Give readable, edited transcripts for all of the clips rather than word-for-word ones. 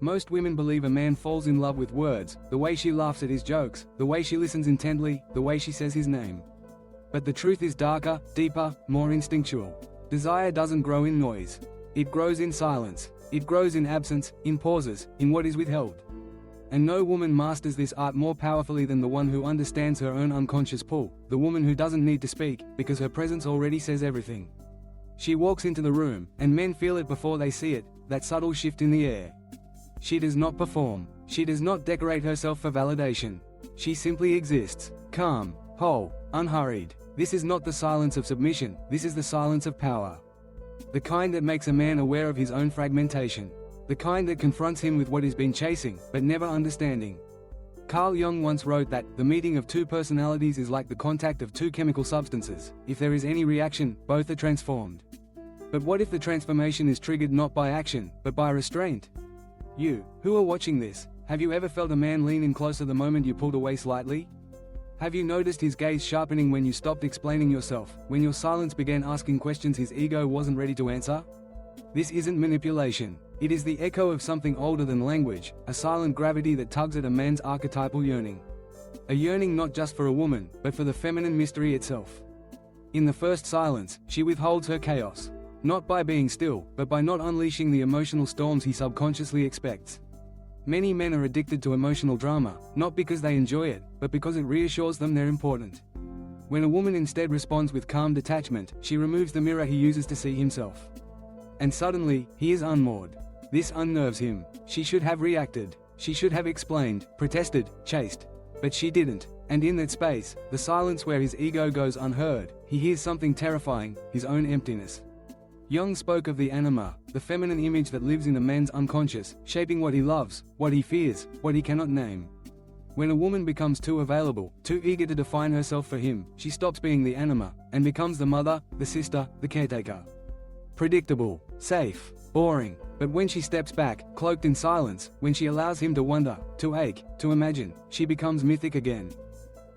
Most women believe a man falls in love with words, the way she laughs at his jokes, the way she listens intently, the way she says his name. But the truth is darker, deeper, more instinctual. Desire doesn't grow in noise. It grows in silence. It grows in absence, in pauses, in what is withheld. And no woman masters this art more powerfully than the one who understands her own unconscious pull, the woman who doesn't need to speak, because her presence already says everything. She walks into the room, and men feel it before they see it, that subtle shift in the air. She does not perform. She does not decorate herself for validation. She simply exists, calm, whole, unhurried. This is not the silence of submission, this is the silence of power. The kind that makes a man aware of his own fragmentation. The kind that confronts him with what he's been chasing, but never understanding. Carl Jung once wrote that, the meeting of two personalities is like the contact of two chemical substances. If there is any reaction, both are transformed. But what if the transformation is triggered not by action, but by restraint? You, who are watching this, have you ever felt a man lean in closer the moment you pulled away slightly? Have you noticed his gaze sharpening when you stopped explaining yourself, when your silence began asking questions his ego wasn't ready to answer? This isn't manipulation. It is the echo of something older than language, a silent gravity that tugs at a man's archetypal yearning. A yearning not just for a woman, but for the feminine mystery itself. In the first silence, she withholds her chaos. Not by being still, but by not unleashing the emotional storms he subconsciously expects. Many men are addicted to emotional drama, not because they enjoy it, but because it reassures them they're important. When a woman instead responds with calm detachment, she removes the mirror he uses to see himself. And suddenly, he is unmoored. This unnerves him. She should have reacted. She should have explained, protested, chased. But she didn't. And in that space, the silence where his ego goes unheard, he hears something terrifying, his own emptiness. Jung spoke of the anima, the feminine image that lives in a man's unconscious, shaping what he loves, what he fears, what he cannot name. When a woman becomes too available, too eager to define herself for him, she stops being the anima, and becomes the mother, the sister, the caretaker. Predictable, safe, boring. But when she steps back, cloaked in silence, when she allows him to wonder, to ache, to imagine, she becomes mythic again.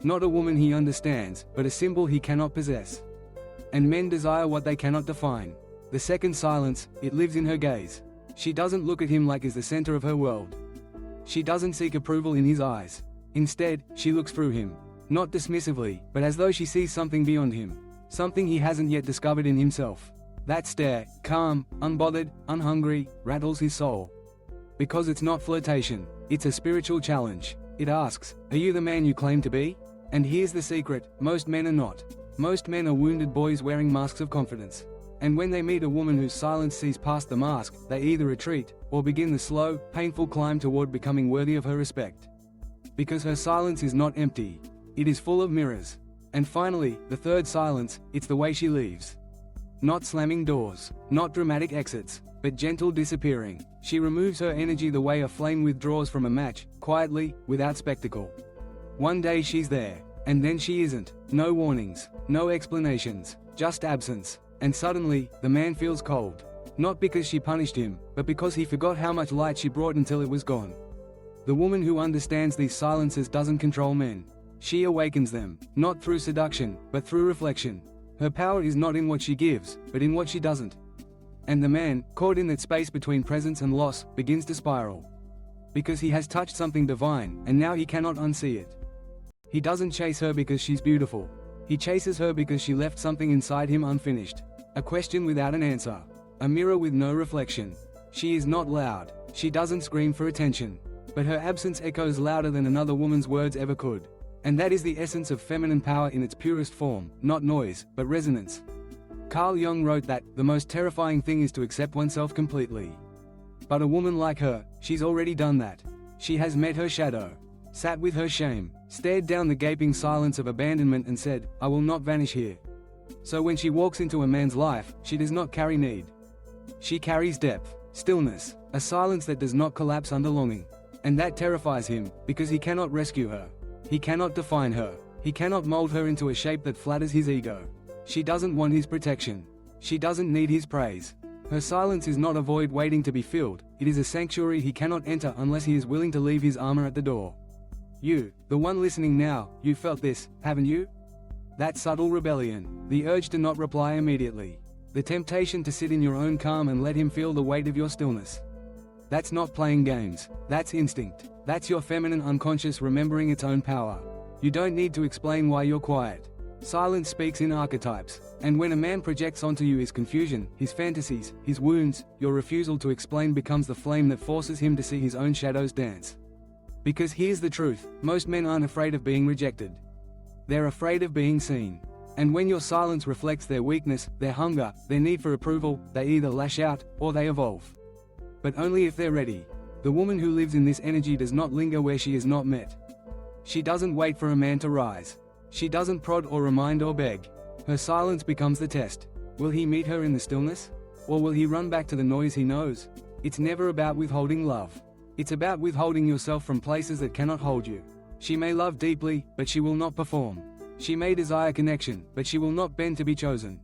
Not a woman he understands, but a symbol he cannot possess. And men desire what they cannot define. The second silence, it lives in her gaze. She doesn't look at him like he's the center of her world. She doesn't seek approval in his eyes. Instead, she looks through him. Not dismissively, but as though she sees something beyond him. Something he hasn't yet discovered in himself. That stare, calm, unbothered, unhungry, rattles his soul. Because it's not flirtation, it's a spiritual challenge. It asks, are you the man you claim to be? And here's the secret, most men are not. Most men are wounded boys wearing masks of confidence. And when they meet a woman whose silence sees past the mask, they either retreat, or begin the slow, painful climb toward becoming worthy of her respect. Because her silence is not empty. It is full of mirrors. And finally, the third silence, it's the way she leaves. Not slamming doors, not dramatic exits, but gentle disappearing. She removes her energy the way a flame withdraws from a match, quietly, without spectacle. One day she's there, and then she isn't. No warnings, no explanations, just absence. And suddenly, the man feels cold. Not because she punished him, but because he forgot how much light she brought until it was gone. The woman who understands these silences doesn't control men. She awakens them, not through seduction, but through reflection. Her power is not in what she gives, but in what she doesn't. And the man, caught in that space between presence and loss, begins to spiral. Because he has touched something divine, and now he cannot unsee it. He doesn't chase her because she's beautiful. He chases her because she left something inside him unfinished. A question without an answer. A mirror with no reflection. She is not loud. She doesn't scream for attention. But her absence echoes louder than another woman's words ever could. And that is the essence of feminine power in its purest form, not noise, but resonance. Carl Jung wrote that, the most terrifying thing is to accept oneself completely. But a woman like her, she's already done that. She has met her shadow, sat with her shame, stared down the gaping silence of abandonment and said, I will not vanish here. So when she walks into a man's life, she does not carry need. She carries depth, stillness, a silence that does not collapse under longing. And that terrifies him, because he cannot rescue her. He cannot define her. He cannot mold her into a shape that flatters his ego. She doesn't want his protection. She doesn't need his praise. Her silence is not a void waiting to be filled, it is a sanctuary he cannot enter unless he is willing to leave his armor at the door. You, the one listening now, you felt this, haven't you? That subtle rebellion, the urge to not reply immediately. The temptation to sit in your own calm and let him feel the weight of your stillness. That's not playing games. That's instinct. That's your feminine unconscious remembering its own power. You don't need to explain why you're quiet. Silence speaks in archetypes. And when a man projects onto you his confusion, his fantasies, his wounds, your refusal to explain becomes the flame that forces him to see his own shadows dance. Because here's the truth, most men aren't afraid of being rejected. They're afraid of being seen. And when your silence reflects their weakness, their hunger, their need for approval, they either lash out, or they evolve. But only if they're ready. The woman who lives in this energy does not linger where she is not met. She doesn't wait for a man to rise. She doesn't prod or remind or beg. Her silence becomes the test. Will he meet her in the stillness? Or will he run back to the noise he knows? It's never about withholding love. It's about withholding yourself from places that cannot hold you. She may love deeply, but she will not perform. She may desire connection, but she will not bend to be chosen.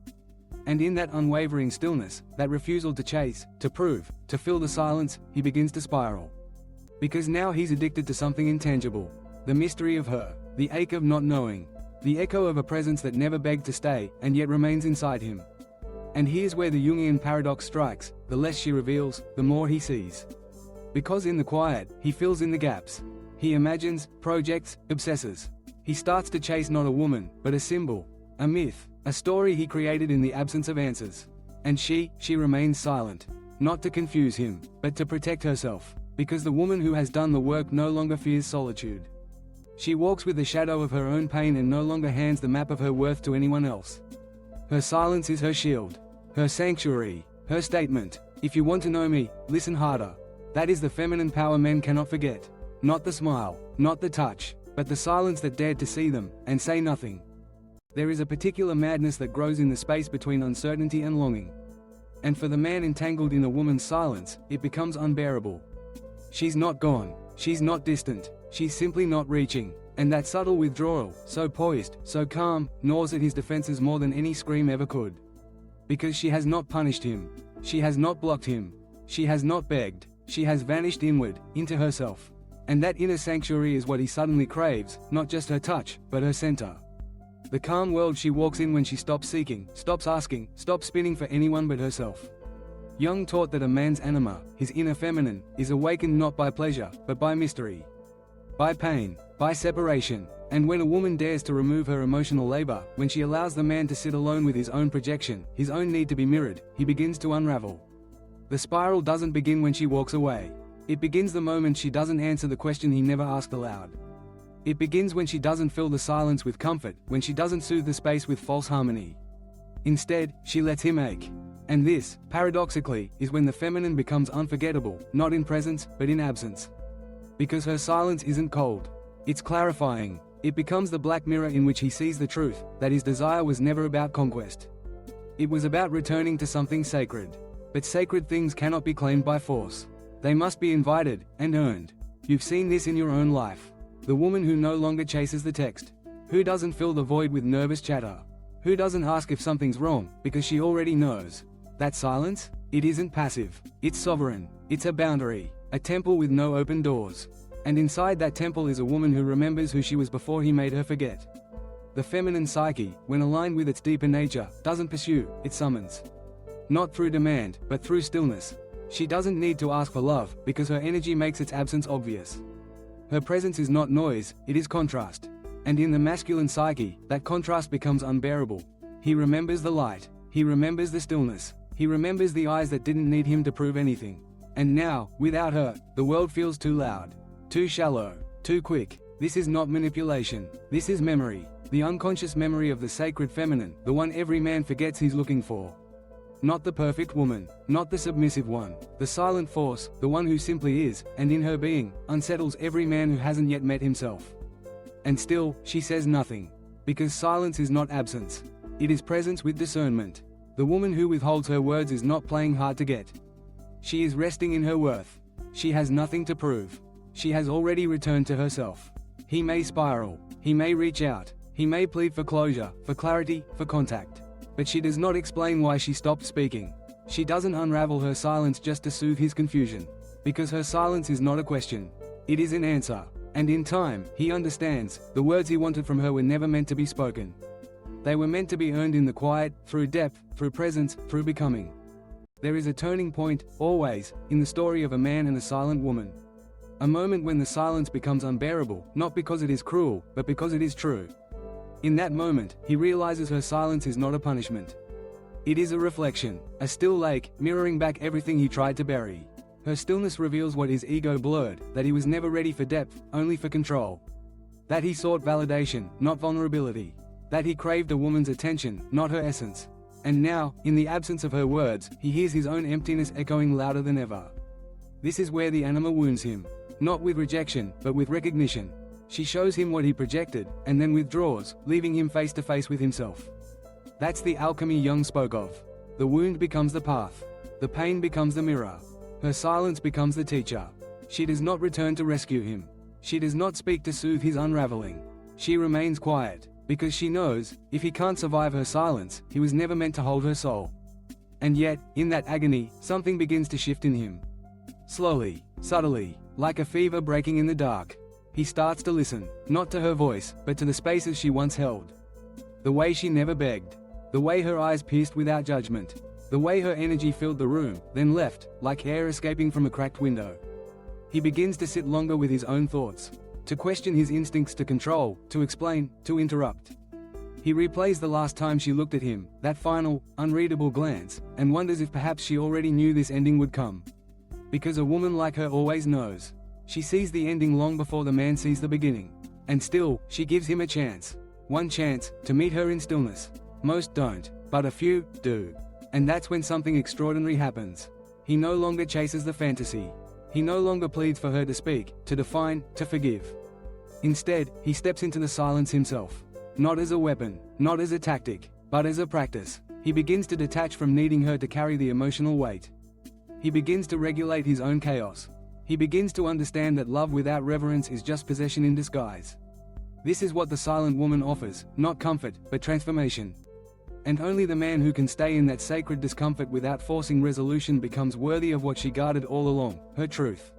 And in that unwavering stillness, that refusal to chase, to prove, to fill the silence, he begins to spiral. Because now he's addicted to something intangible. The mystery of her, the ache of not knowing, the echo of a presence that never begged to stay, and yet remains inside him. And here's where the Jungian paradox strikes: the less she reveals, the more he sees. Because in the quiet, he fills in the gaps. He imagines, projects, obsesses. He starts to chase not a woman, but a symbol, a myth, a story he created in the absence of answers. And she remains silent. Not to confuse him, but to protect herself. Because the woman who has done the work no longer fears solitude. She walks with the shadow of her own pain and no longer hands the map of her worth to anyone else. Her silence is her shield, her sanctuary, her statement. If you want to know me, listen harder. That is the feminine power men cannot forget. Not the smile, not the touch, but the silence that dared to see them, and say nothing. There is a particular madness that grows in the space between uncertainty and longing. And for the man entangled in a woman's silence, it becomes unbearable. She's not gone, she's not distant, she's simply not reaching. And that subtle withdrawal, so poised, so calm, gnaws at his defenses more than any scream ever could. Because she has not punished him. She has not blocked him. She has not begged. She has vanished inward, into herself. And that inner sanctuary is what he suddenly craves, not just her touch, but her center. The calm world she walks in when she stops seeking, stops asking, stops spinning for anyone but herself. Jung taught that a man's anima, his inner feminine, is awakened not by pleasure, but by mystery. By pain, by separation. And when a woman dares to remove her emotional labor, when she allows the man to sit alone with his own projection, his own need to be mirrored, he begins to unravel. The spiral doesn't begin when she walks away. It begins the moment she doesn't answer the question he never asked aloud. It begins when she doesn't fill the silence with comfort, when she doesn't soothe the space with false harmony. Instead, she lets him ache. And this, paradoxically, is when the feminine becomes unforgettable, not in presence, but in absence. Because her silence isn't cold. It's clarifying. It becomes the black mirror in which he sees the truth, that his desire was never about conquest. It was about returning to something sacred. But sacred things cannot be claimed by force. They must be invited, and earned. You've seen this in your own life. The woman who no longer chases the text. Who doesn't fill the void with nervous chatter. Who doesn't ask if something's wrong, because she already knows. That silence? It isn't passive. It's sovereign. It's a boundary. A temple with no open doors. And inside that temple is a woman who remembers who she was before he made her forget. The feminine psyche, when aligned with its deeper nature, doesn't pursue, it summons. Not through demand, but through stillness. She doesn't need to ask for love, because her energy makes its absence obvious. Her presence is not noise, it is contrast. And in the masculine psyche, that contrast becomes unbearable. He remembers the light. He remembers the stillness. He remembers the eyes that didn't need him to prove anything. And now, without her, the world feels too loud. Too shallow. Too quick. This is not manipulation. This is memory. The unconscious memory of the sacred feminine, the one every man forgets he's looking for. Not the perfect woman, not the submissive one, the silent force, the one who simply is, and in her being, unsettles every man who hasn't yet met himself. And still, she says nothing. Because silence is not absence. It is presence with discernment. The woman who withholds her words is not playing hard to get. She is resting in her worth. She has nothing to prove. She has already returned to herself. He may spiral. He may reach out. He may plead for closure, for clarity, for contact. But she does not explain why she stopped speaking. She doesn't unravel her silence just to soothe his confusion. Because her silence is not a question. It is an answer. And in time, he understands, the words he wanted from her were never meant to be spoken. They were meant to be earned in the quiet, through depth, through presence, through becoming. There is a turning point, always, in the story of a man and a silent woman. A moment when the silence becomes unbearable, not because it is cruel, but because it is true. In that moment, he realizes her silence is not a punishment. It is a reflection, a still lake, mirroring back everything he tried to bury. Her stillness reveals what his ego blurred, that he was never ready for depth, only for control. That he sought validation, not vulnerability. That he craved a woman's attention, not her essence. And now, in the absence of her words, he hears his own emptiness echoing louder than ever. This is where the anima wounds him. Not with rejection, but with recognition. She shows him what he projected, and then withdraws, leaving him face to face with himself. That's the alchemy Jung spoke of. The wound becomes the path. The pain becomes the mirror. Her silence becomes the teacher. She does not return to rescue him. She does not speak to soothe his unraveling. She remains quiet, because she knows, if he can't survive her silence, he was never meant to hold her soul. And yet, in that agony, something begins to shift in him. Slowly, subtly, like a fever breaking in the dark. He starts to listen, not to her voice, but to the spaces she once held. The way she never begged. The way her eyes pierced without judgment. The way her energy filled the room, then left, like air escaping from a cracked window. He begins to sit longer with his own thoughts. To question his instincts to control, to explain, to interrupt. He replays the last time she looked at him, that final, unreadable glance, and wonders if perhaps she already knew this ending would come. Because a woman like her always knows. She sees the ending long before the man sees the beginning. And still, she gives him a chance. One chance, to meet her in stillness. Most don't, but a few do. And that's when something extraordinary happens. He no longer chases the fantasy. He no longer pleads for her to speak, to define, to forgive. Instead, he steps into the silence himself. Not as a weapon, not as a tactic, but as a practice. He begins to detach from needing her to carry the emotional weight. He begins to regulate his own chaos. He begins to understand that love without reverence is just possession in disguise. This is what the silent woman offers, not comfort, but transformation. And only the man who can stay in that sacred discomfort without forcing resolution becomes worthy of what she guarded all along, her truth.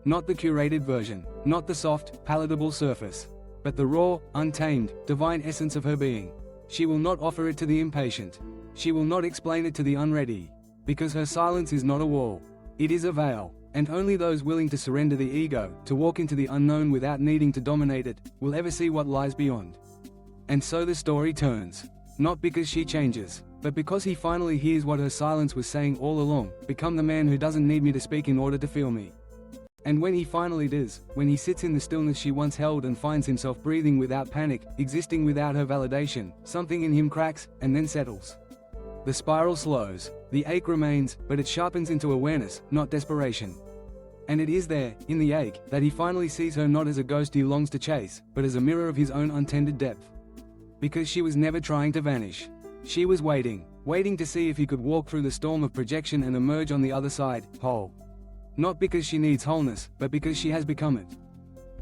Not the curated version, not the soft, palatable surface, but the raw, untamed, divine essence of her being. She will not offer it to the impatient. She will not explain it to the unready. Because her silence is not a wall. It is a veil, and only those willing to surrender the ego, to walk into the unknown without needing to dominate it, will ever see what lies beyond. And so the story turns. Not because she changes, but because he finally hears what her silence was saying all along, become the man who doesn't need me to speak in order to feel me. And when he finally does, when he sits in the stillness she once held and finds himself breathing without panic, existing without her validation, something in him cracks, and then settles. The spiral slows, the ache remains, but it sharpens into awareness, not desperation. And it is there, in the ache, that he finally sees her not as a ghost he longs to chase, but as a mirror of his own untended depth. Because she was never trying to vanish. She was waiting to see if he could walk through the storm of projection and emerge on the other side, whole. Not because she needs wholeness, but because she has become it.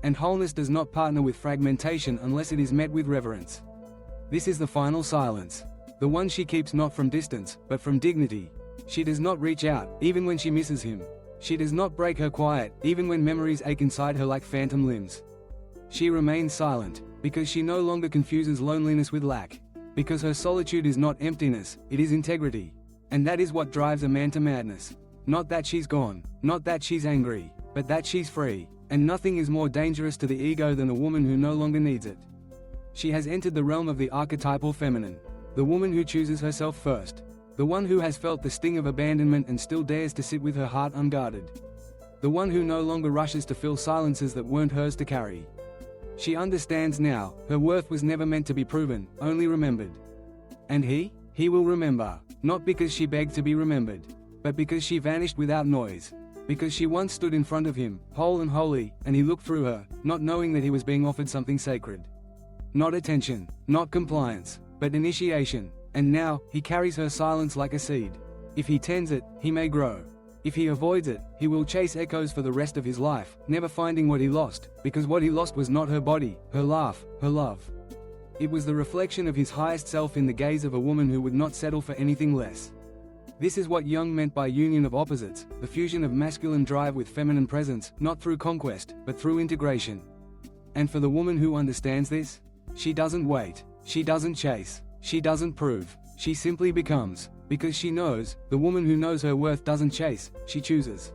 And wholeness does not partner with fragmentation unless it is met with reverence. This is the final silence. The one she keeps not from distance, but from dignity. She does not reach out, even when she misses him. She does not break her quiet, even when memories ache inside her like phantom limbs. She remains silent, because she no longer confuses loneliness with lack. Because her solitude is not emptiness, it is integrity. And that is what drives a man to madness. Not that she's gone, not that she's angry, but that she's free. And nothing is more dangerous to the ego than a woman who no longer needs it. She has entered the realm of the archetypal feminine. The woman who chooses herself first. The one who has felt the sting of abandonment and still dares to sit with her heart unguarded. The one who no longer rushes to fill silences that weren't hers to carry. She understands now, her worth was never meant to be proven, only remembered. And he will remember, not because she begged to be remembered, but because she vanished without noise. Because she once stood in front of him, whole and holy, and he looked through her, not knowing that he was being offered something sacred. Not attention, not compliance, but initiation. And now, he carries her silence like a seed. If he tends it, he may grow. If he avoids it, he will chase echoes for the rest of his life, never finding what he lost, because what he lost was not her body, her laugh, her love. It was the reflection of his highest self in the gaze of a woman who would not settle for anything less. This is what Jung meant by union of opposites, the fusion of masculine drive with feminine presence, not through conquest, but through integration. And for the woman who understands this, she doesn't wait, she doesn't chase, she doesn't prove, She simply becomes. Because she knows, the woman who knows her worth doesn't chase, she chooses.